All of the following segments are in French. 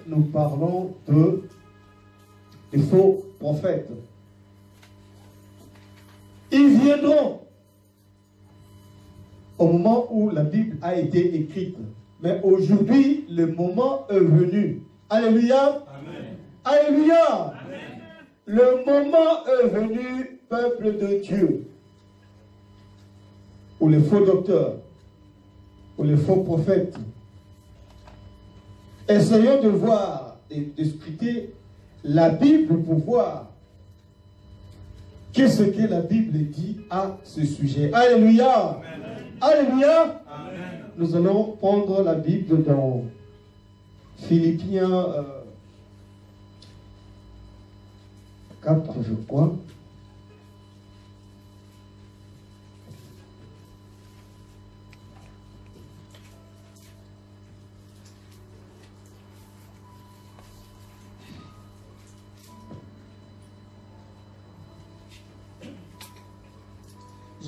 nous parlons des faux prophètes. Ils viendront au moment où la Bible a été écrite. Mais aujourd'hui, le moment est venu. Alléluia. Amen. Alléluia. Amen. Le moment est venu, peuple de Dieu, où les faux docteurs, où les faux prophètes, essayons de voir et de scruter la Bible pour voir qu'est-ce que la Bible dit à ce sujet. Alléluia. Amen. Alléluia. Amen. Nous allons prendre la Bible dans Philippiens 4, je crois.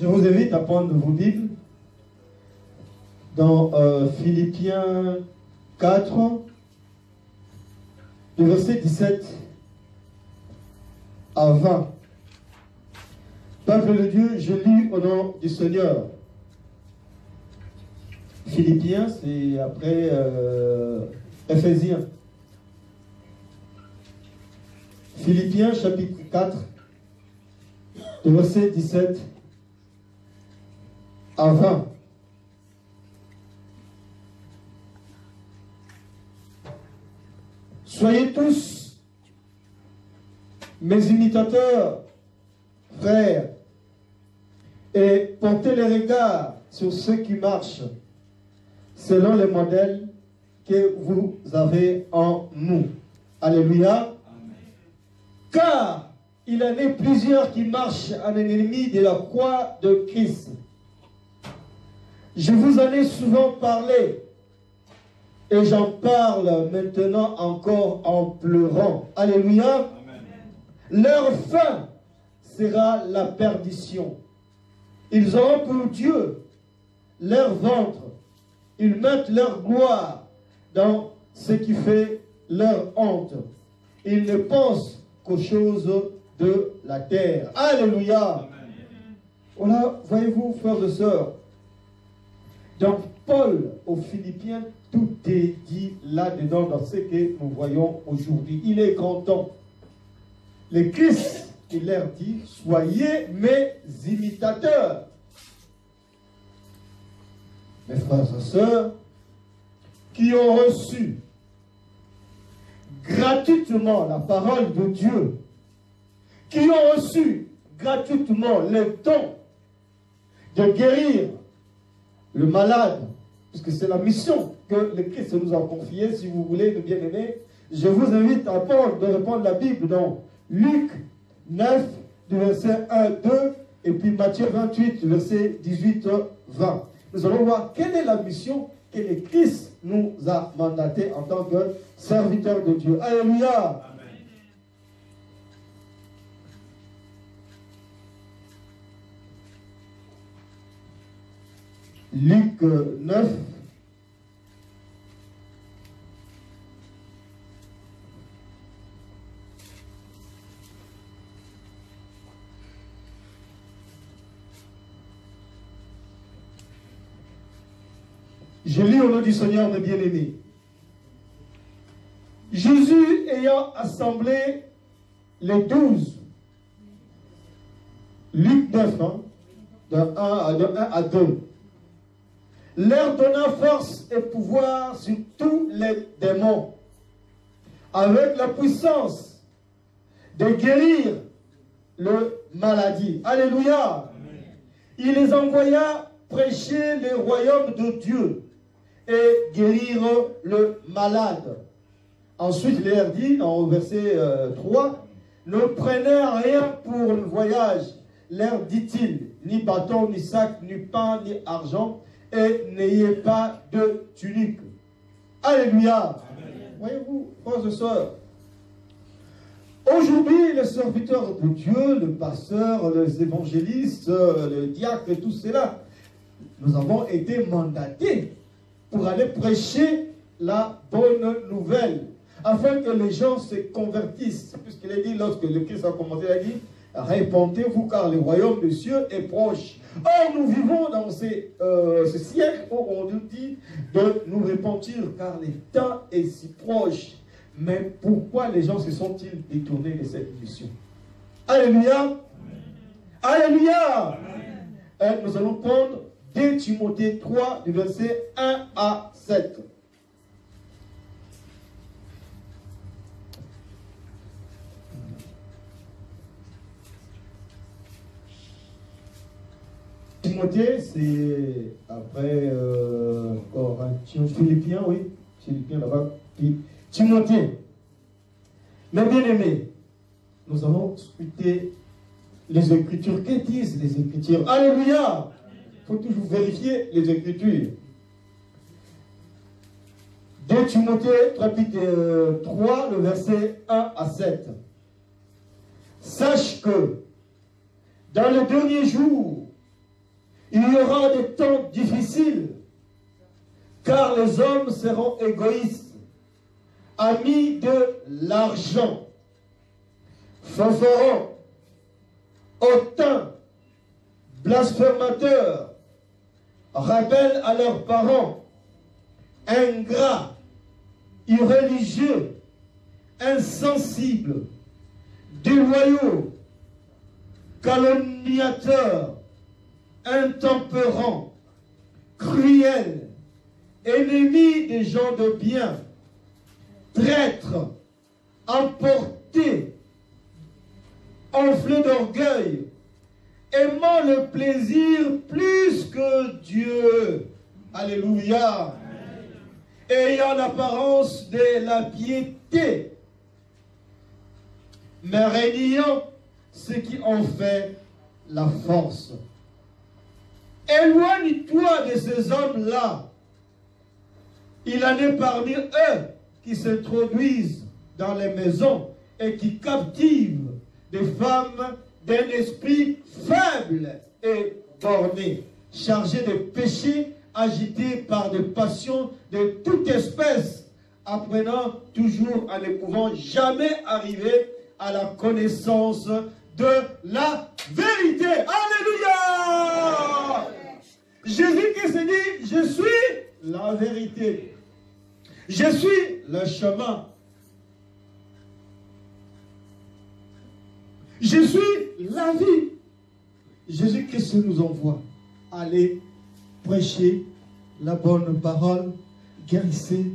Je vous invite à prendre vos Bibles dans Philippiens 4, le verset 17 à 20. Peuple de Dieu, je lis au nom du Seigneur. Philippiens, c'est après Éphésiens. Philippiens chapitre 4, le verset 17 à 20. Soyez tous mes imitateurs, frères, et portez les regards sur ceux qui marchent selon les modèles que vous avez en nous. Alléluia. Amen. Car il en est plusieurs qui marchent en ennemi de la croix de Christ. Je vous en ai souvent parlé et j'en parle maintenant encore en pleurant. Alléluia. Amen. Leur fin sera la perdition. Ils auront pour Dieu leur ventre. Ils mettent leur gloire dans ce qui fait leur honte. Ils ne pensent qu'aux choses de la terre. Alléluia. Amen. Voilà, voyez-vous, frères et sœurs, dans Paul aux Philippiens, tout est dit là-dedans dans ce que nous voyons aujourd'hui. Il est grand temps. Le Christ, il leur dit, soyez mes imitateurs. Mes frères et sœurs, qui ont reçu gratuitement la parole de Dieu, qui ont reçu gratuitement le don de guérir le malade, puisque c'est la mission que le Christ nous a confiée, si vous voulez, de bien-aimés. Je vous invite à reprendre la Bible dans Luc 9, du verset 1, 2, et puis Matthieu 28, du verset 18, 20. Nous allons voir quelle est la mission que le Christ nous a mandaté en tant que serviteur de Dieu. Alléluia. Luc 9. Je lis au nom du Seigneur, mes bien-aimés. Jésus ayant assemblé les 12, Luc 9, hein, de 1 à 2, leur donna force et pouvoir sur tous les démons, avec la puissance de guérir le maladie. Alléluia. Amen. Il les envoya prêcher le royaume de Dieu et guérir le malade. Ensuite, il leur dit, dans le verset 3, ne prenez rien pour le voyage, leur dit-il, ni bâton, ni sac, ni pain, ni argent, et n'ayez pas de tunique. Alléluia. Voyez-vous, frères et sœurs, aujourd'hui, les serviteurs de Dieu, le pasteur, les évangélistes, le diacre et tout cela, nous avons été mandatés pour aller prêcher la bonne nouvelle, afin que les gens se convertissent. Puisqu'il a dit, lorsque le Christ a commencé, il a dit, répentez-vous car le royaume des cieux est proche. Or, nous vivons dans ce siècle où on nous dit de nous repentir car le temps est si proche. Mais pourquoi les gens se sont-ils détournés de cette mission? Alléluia. Alléluia. Nous allons prendre 2 Timothée 3, du verset 1 à 7. Timothée, c'est après Corinthiens, Philippiens, oui. Philippiens là-bas. Timothée. Mais bien aimé, nous allons scruter les Écritures. Que disent les Écritures? Alléluia! Il faut toujours vérifier les Écritures. 2 Timothée, chapitre 3, le verset 1 à 7. Sache que dans les derniers jours, il y aura des temps difficiles, car les hommes seront égoïstes, amis de l'argent, fanfarons, hautains, blasphémateurs, rebelles à leurs parents, ingrats, irréligieux, insensibles, déloyaux, calomniateurs, intempérants, cruels, ennemis des gens de bien, traîtres, emportés, enflés d'orgueil, aimant le plaisir plus que Dieu. Alléluia. Ayant l'apparence de la piété, mais régnant ce qui en fait la force. Éloigne-toi de ces hommes-là. Il en est parmi eux qui s'introduisent dans les maisons et qui captivent des femmes d'un esprit faible et borné, chargées de péchés, agités par des passions de toute espèce, apprenant toujours en ne pouvant jamais arriver à la connaissance de la vérité. Alléluia! Jésus-Christ se dit, je suis la vérité. Je suis le chemin. Je suis la vie. Jésus-Christ nous envoie. Allez prêcher la bonne parole, guérissez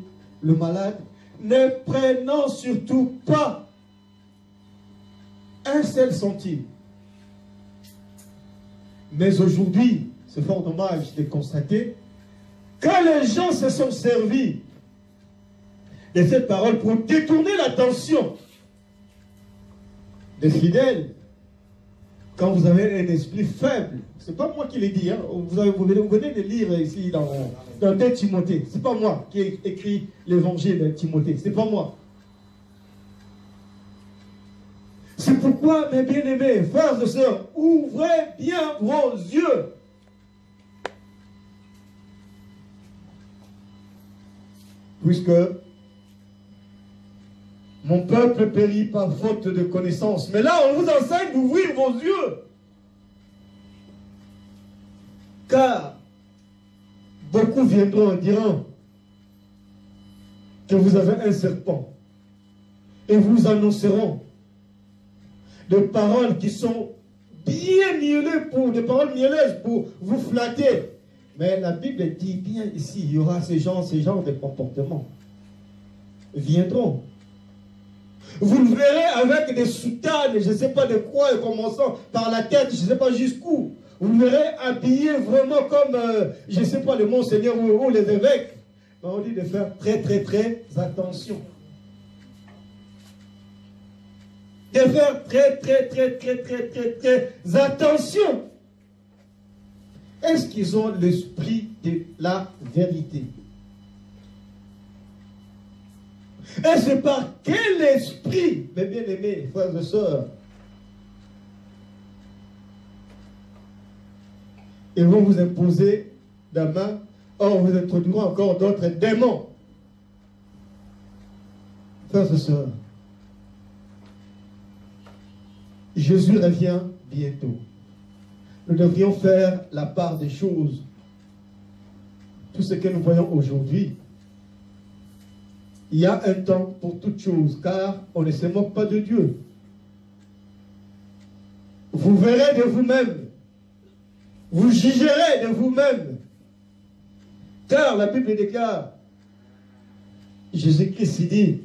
le malade, ne prenant surtout pas un seul centime. Mais aujourd'hui, c'est fort dommage de constater que les gens se sont servis de cette parole pour détourner l'attention des fidèles. Quand vous avez un esprit faible, c'est pas moi qui l'ai dit, hein. Vous venez de lire ici dans 2 Timothée. C'est pas moi qui ai écrit l'évangile de Timothée, c'est pas moi. C'est pourquoi, mes bien-aimés, frères et sœurs, ouvrez bien vos yeux. Puisque mon peuple périt par faute de connaissance. Mais là, on vous enseigne d'ouvrir vos yeux. Car beaucoup viendront et diront que vous avez un serpent. Et vous annonceront des paroles qui sont bien mielleuses, des paroles mielleuses pour vous flatter. Mais la Bible dit bien ici, il y aura ces genres de comportements. Viendront. Vous le verrez avec des soutanes, je ne sais pas de quoi, commençant par la tête, je ne sais pas jusqu'où. Vous le verrez habillé vraiment comme, je ne sais pas, le Monseigneur ou les évêques. Mais on dit de faire très attention. De faire très attention. Est-ce qu'ils ont l'esprit de la vérité? Et c'est par quel esprit, mes bien-aimés, frères et sœurs, ils vont vous imposer la main, or vous introduiront encore d'autres démons. Frères et sœurs, Jésus revient bientôt. Nous devrions faire la part des choses. Tout ce que nous voyons aujourd'hui, il y a un temps pour toutes choses, car on ne se moque pas de Dieu. Vous verrez de vous-même, vous jugerez de vous-même, car la Bible déclare, Jésus-Christ dit,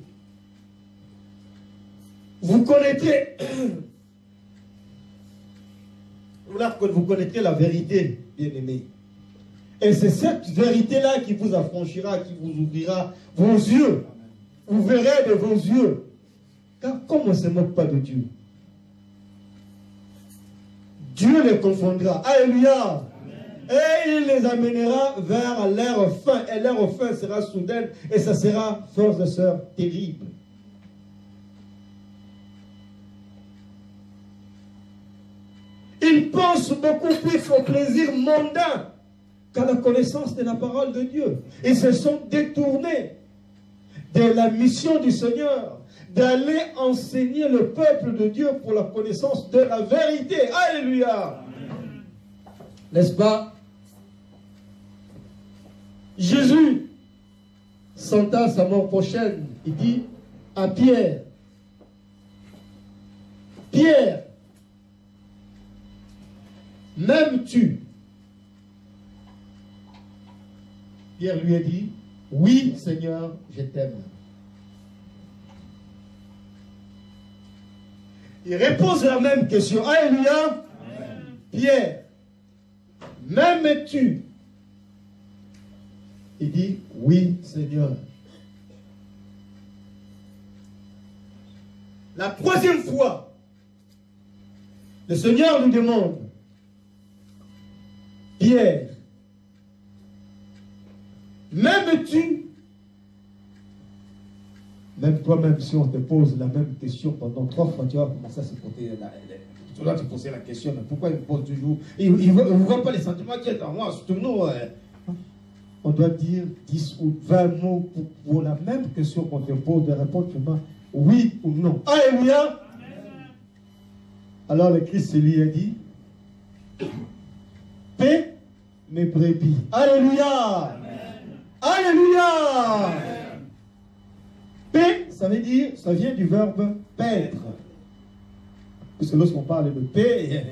vous connaîtrez, vous connaîtrez la vérité, bien-aimés. Et c'est cette vérité-là qui vous affranchira, qui vous ouvrira vos yeux. Vous verrez de vos yeux. Car comme on ne se moque pas de Dieu, Dieu les confondra. Alléluia. Et il les amènera vers leur fin. Et leur fin sera soudaine. Et ça sera, frères et sœurs, terrible. Ils pensent beaucoup plus au plaisir mondain qu'à la connaissance de la parole de Dieu. Ils se sont détournés de la mission du Seigneur, d'aller enseigner le peuple de Dieu pour la connaissance de la vérité. Alléluia. N'est-ce pas? Jésus sentant sa mort prochaine, il dit à Pierre, Pierre, m'aimes-tu? Pierre lui a dit, oui Seigneur, je t'aime. Il repose la même question. Alléluia. Pierre, m'aimes-tu? Il dit, oui Seigneur. La troisième fois, le Seigneur lui demande, Pierre, m'aimes-tu? Même toi-même, si on te pose la même question pendant 3 fois, tu vas commencer à se poser tu dois te poser la question, mais pourquoi il me pose toujours? Il ne voit pas les sentiments qui sont en moi, surtout nous. On doit dire 10 ou 20 mots pour la même question qu'on te pose, de répondre seulement oui ou non. Alléluia. Alors le Christ lui a dit, paix mes brebis. Alléluia. Alléluia. Paix, ça veut dire, ça vient du verbe paître. Parce que lorsqu'on parle de paix,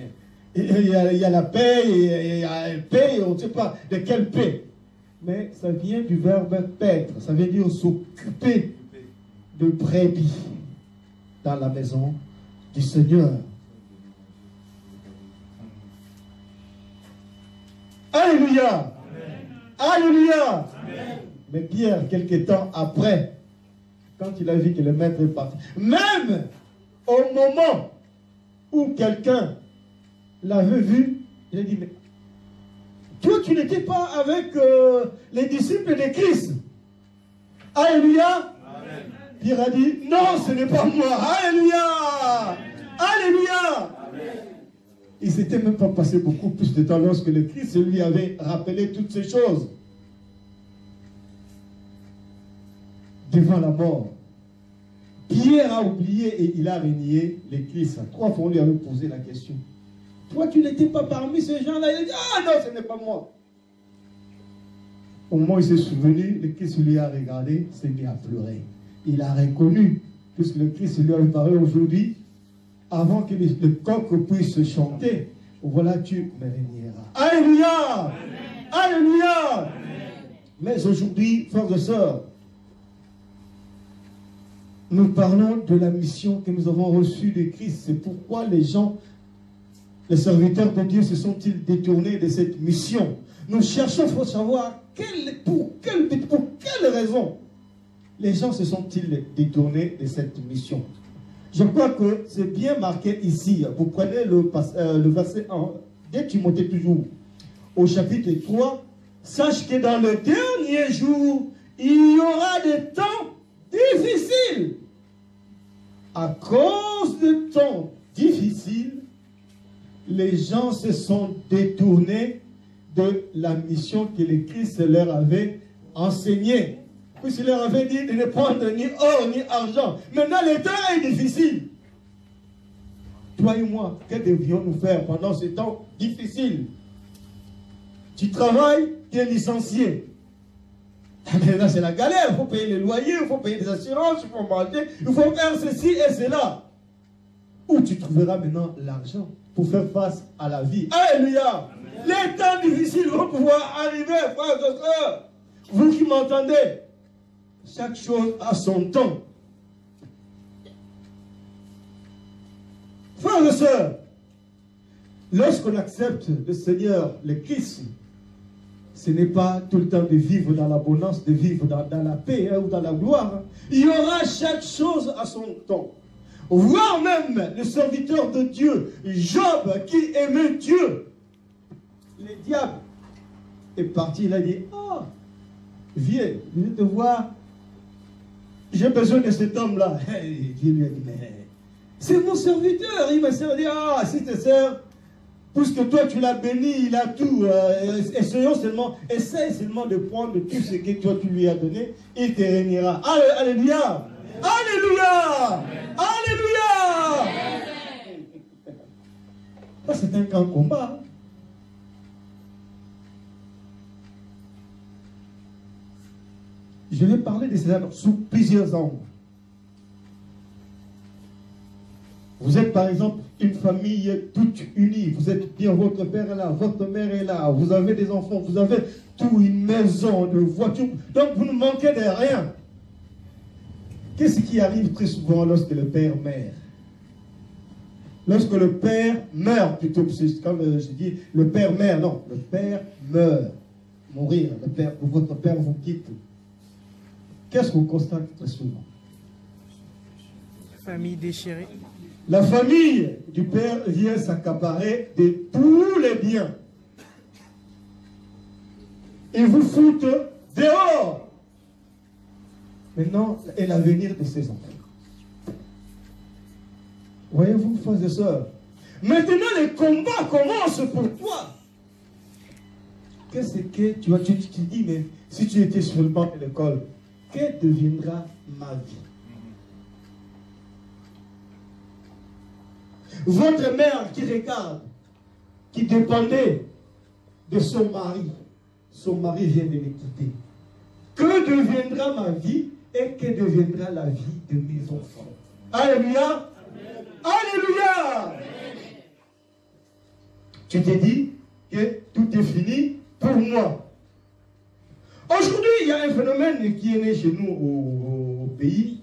il y a la paix, il y a la paix, on ne sait pas de quelle paix. Mais ça vient du verbe paître. Ça veut dire s'occuper de brebis dans la maison du Seigneur. Alléluia. Alléluia. Mais Pierre, quelque temps après, quand il a vu que le maître est parti, même au moment où quelqu'un l'avait vu, il a dit, mais toi, tu n'étais pas avec les disciples de Christ. Alléluia. Amen. Pierre a dit, non, ce n'est pas moi. Alléluia. Alléluia. Amen. Il ne s'était même pas passé beaucoup plus de temps lorsque le Christ lui avait rappelé toutes ces choses. Devant la mort, Pierre a oublié et il a renié le Christ. 3 fois, on lui avait posé la question. Toi, tu n'étais pas parmi ces gens-là. Il a dit, ah non, ce n'est pas moi. Au moment où il s'est souvenu, le Christ lui a regardé, s'est mis à pleurer. Il a reconnu, puisque le Christ lui avait parlé aujourd'hui, avant que le coq puisse chanter, voilà, tu me réuniras. Alléluia. Alléluia. Mais aujourd'hui, frères et sœurs, nous parlons de la mission que nous avons reçue de Christ. C'est pourquoi les gens, les serviteurs de Dieu, se sont-ils détournés de cette mission. Nous cherchons, il faut savoir, pour quelle raison les gens se sont-ils détournés de cette mission. Je crois que c'est bien marqué ici. Vous prenez le verset 1, de Timothée toujours, au chapitre 3. Sache que dans le dernier jour, il y aura des temps difficiles. À cause de temps difficiles, les gens se sont détournés de la mission que le Christ leur avait enseignée. Puisqu'il leur avait dit de ne prendre ni or ni argent. Maintenant, le temps est difficile. Toi et moi, que devions-nous faire pendant ce temps difficile? Tu travailles, tu es licencié. Mais là, c'est la galère. Il faut payer les loyers, il faut payer les assurances, il faut manger, il faut faire ceci et cela. Où tu trouveras maintenant l'argent pour faire face à la vie? Alléluia! Les temps difficiles vont pouvoir arriver, frères et sœurs. Vous qui m'entendez, chaque chose a son temps. Frères et sœurs, lorsqu'on accepte le Seigneur, le Christ, ce n'est pas tout le temps de vivre dans l'abondance, de vivre dans la paix ou dans la gloire. Il y aura chaque chose à son temps. Voire même le serviteur de Dieu, Job, qui aimait Dieu. Le diable est parti, il a dit, ah, viens, je vais te voir. J'ai besoin de cet homme-là. Dieu lui a dit, mais c'est mon serviteur. Il m'a servi, ah, si te sers, puisque toi tu l'as béni, il a tout. Essaye seulement de prendre tout ce que toi tu lui as donné, il te réunira. Alléluia! Alléluia! Alléluia! Ça, c'est un grand combat. Je vais parler de cela sous plusieurs angles. Vous êtes par exemple une famille toute unie. Vous êtes bien, votre père est là, votre mère est là, vous avez des enfants, vous avez tout, une maison, une voiture. Donc vous ne manquez de rien. Qu'est-ce qui arrive très souvent lorsque le père meurt? Lorsque le père meurt, plutôt, comme je dis, le père meurt, non, le père meurt. Mourir, votre père vous quitte. Qu'est-ce qu'on constate très souvent? Famille déchirée. La famille du père vient s'accaparer de tous les biens. Ils vous foutent dehors. Maintenant, et l'avenir de ses enfants. Voyez-vous, frères et sœurs, maintenant le combat commence pour toi. Qu'est-ce que tu dis, mais si tu étais sur le banc de l'école, que deviendra ma vie? Votre mère qui regarde, qui dépendait de son mari vient de l'écouter. Que deviendra ma vie et que deviendra la vie de mes enfants? Alléluia! Alléluia! Tu te dis que tout est fini pour moi. Aujourd'hui, il y a un phénomène qui est né chez nous au pays.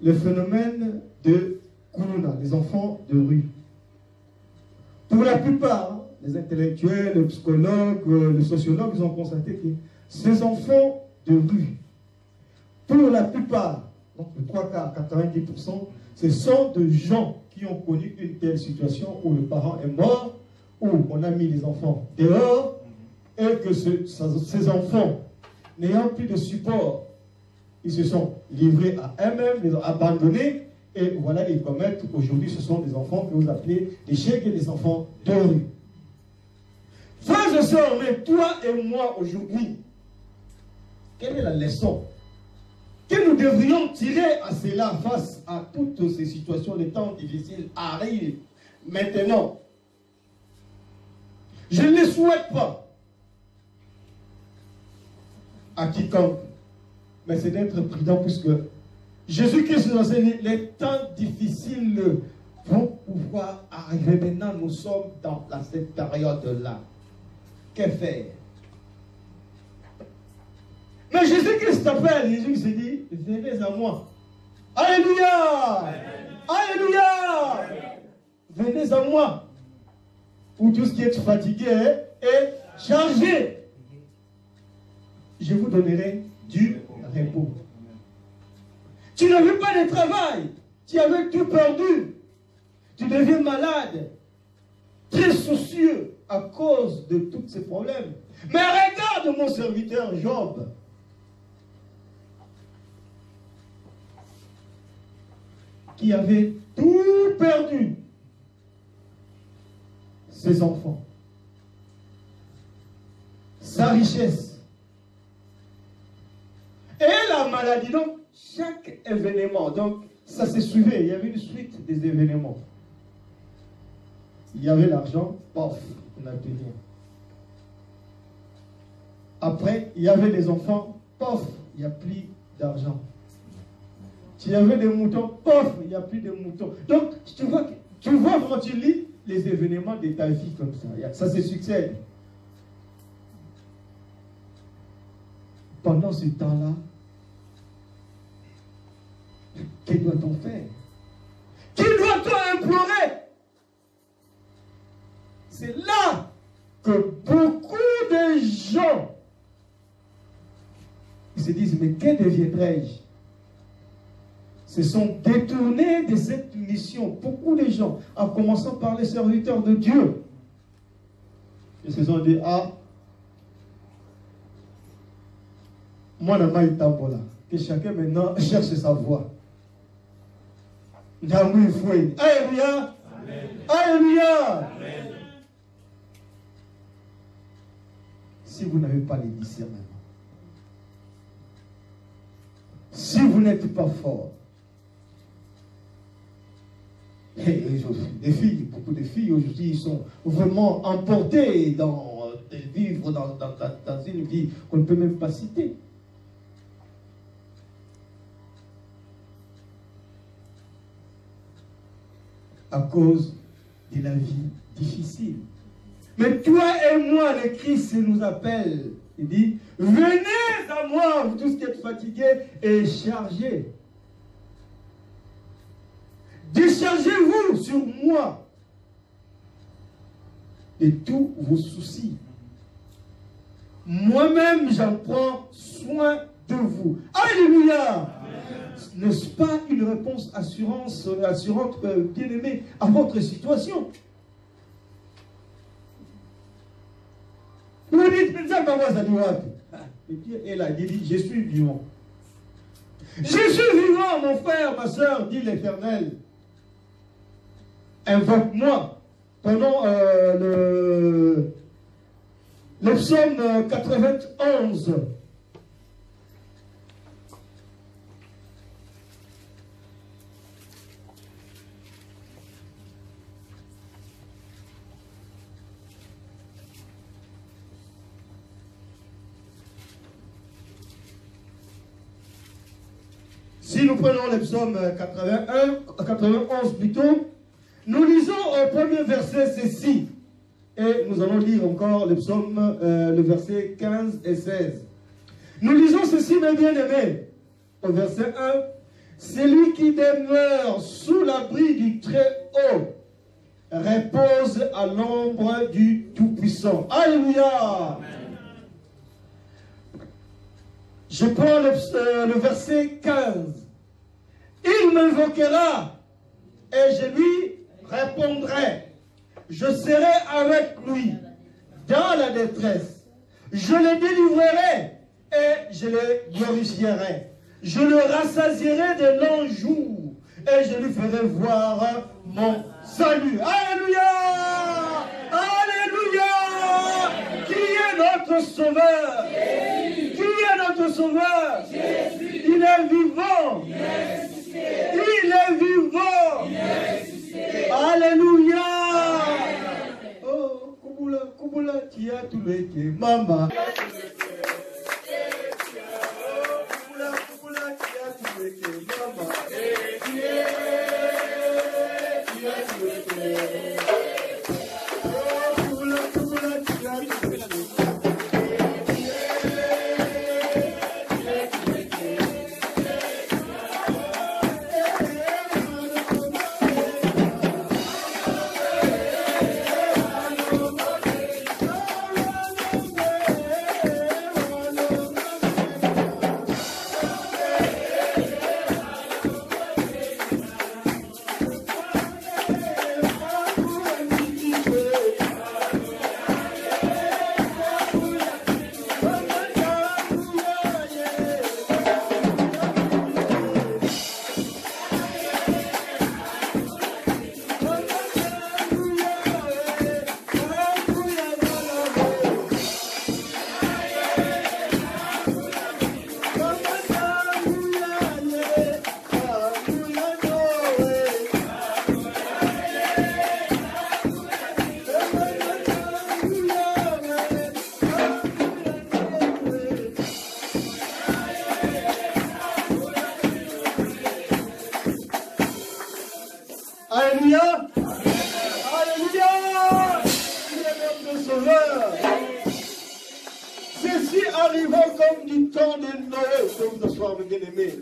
Le phénomène de Koulouna, les enfants de rue. Pour la plupart, les intellectuels, les psychologues, les sociologues, ils ont constaté que ces enfants de rue, pour la plupart, donc le 3 quarts, 90%, ce sont des gens qui ont connu une telle situation où le parent est mort, où on a mis les enfants dehors, et que ces enfants, n'ayant plus de support, ils se sont livrés à eux-mêmes, les ont abandonnés, et voilà, ils commettent, aujourd'hui, ce sont des enfants que vous appelez des chèques et des enfants de rue. Frères et sœurs, mais toi et moi aujourd'hui, quelle est la leçon que nous devrions tirer à cela face à toutes ces situations? Les temps difficiles arrivent maintenant. Je ne les souhaite pas à quiconque, mais c'est d'être prudent puisque Jésus-Christ nous enseigne, les temps difficiles vont pouvoir arriver. Maintenant, nous sommes dans cette période-là. Que faire? Mais Jésus-Christ t'appelle. Jésus s'est dit, venez à moi. Alléluia! Alléluia! Venez à moi. Pour tous qui êtes fatigués et chargés, je vous donnerai du repos. Tu n'avais pas de travail. Tu avais tout perdu. Tu deviens malade. Très soucieux à cause de tous ces problèmes. Mais regarde mon serviteur Job. Qui avait tout perdu. Ses enfants. Sa richesse. la maladie. Donc, chaque événement, donc, ça se suivait. Il y avait une suite des événements. Il y avait l'argent, pof, on n'a plus rien. Après, il y avait les enfants, pof, il n'y a plus d'argent. Il y avait des moutons, pof, il n'y a plus de moutons. Donc, tu vois quand tu lis les événements de ta vie comme ça, ça se succède. Pendant ce temps-là, que doit-on faire? Qui doit-on implorer? C'est là que beaucoup de gens se disent, mais que deviendrai-je? Se sont détournés de cette mission. Beaucoup de gens, en commençant par les serviteurs de Dieu, ils se sont dit, ah, moi, que chacun maintenant cherche sa voie. Alléluia. Alléluia. Si vous n'avez pas les discernements, si vous n'êtes pas fort, des filles, beaucoup de filles aujourd'hui sont vraiment emportées dans vivre dans une vie qu'on ne peut même pas citer. À cause de la vie difficile. Mais toi et moi, le Christ nous appelle. Il dit, venez à moi, vous tous qui êtes fatigués et chargés. Déchargez-vous sur moi de tous vos soucis. Moi-même, j'en prends soin de vous. Alléluia! N'est-ce pas une réponse assurante, bien-aimée, à votre situation? Vous dites, mais Dieu est là, il dit, je suis vivant. Je suis vivant, mon frère, ma soeur, dit l'Éternel. Invoque-moi. Prenons le psaume 91. Si nous prenons le psaume 91 plutôt, nous lisons au premier verset ceci. Et nous allons lire encore le psaume, le verset 15 et 16. Nous lisons ceci, mes bien-aimés. Au verset 1. Celui qui demeure sous l'abri du Très-Haut repose à l'ombre du Tout-Puissant. Alléluia. Je prends le verset 15. Il m'invoquera et je lui répondrai. Je serai avec lui dans la détresse. Je le délivrerai et je le glorifierai. Je le rassasierai de longs jours et je lui ferai voir mon salut. Alléluia! Alléluia! Qui est notre sauveur? Jésus. Qui est notre sauveur? Jésus. Il est vivant. Yes. Il est vivant. Yes. Alléluia! Oh, Kubula, tia tuleke, mama. ce soir, mes bien-aimés.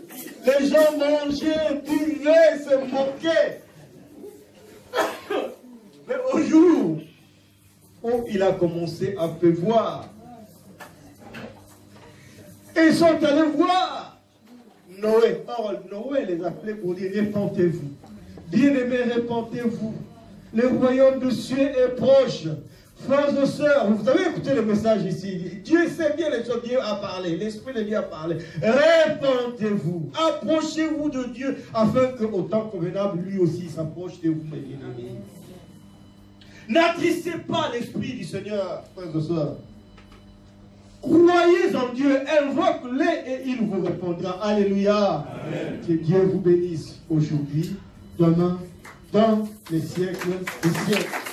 Les gens mangeaient, buvaient, se moquaient. Mais au jour où il a commencé à pleuvoir, ils sont allés voir Noé. Or, Noé les appelait pour dire, répentez-vous. Bien-aimés, répentez-vous. Le royaume de Dieu est proche. Frères et sœurs, vous avez écouté le message ici. Dieu sait bien les choses, Dieu a parlé. L'Esprit de Dieu a parlé. Répentez-vous. Approchez-vous de Dieu afin qu'au temps convenable, lui aussi s'approche de vous, mes bien-aimés. N'attristez pas l'Esprit du Seigneur, frères et sœurs. Croyez en Dieu, invoque-le et il vous répondra. Alléluia. Amen. Que Dieu vous bénisse aujourd'hui, demain, dans les siècles des siècles.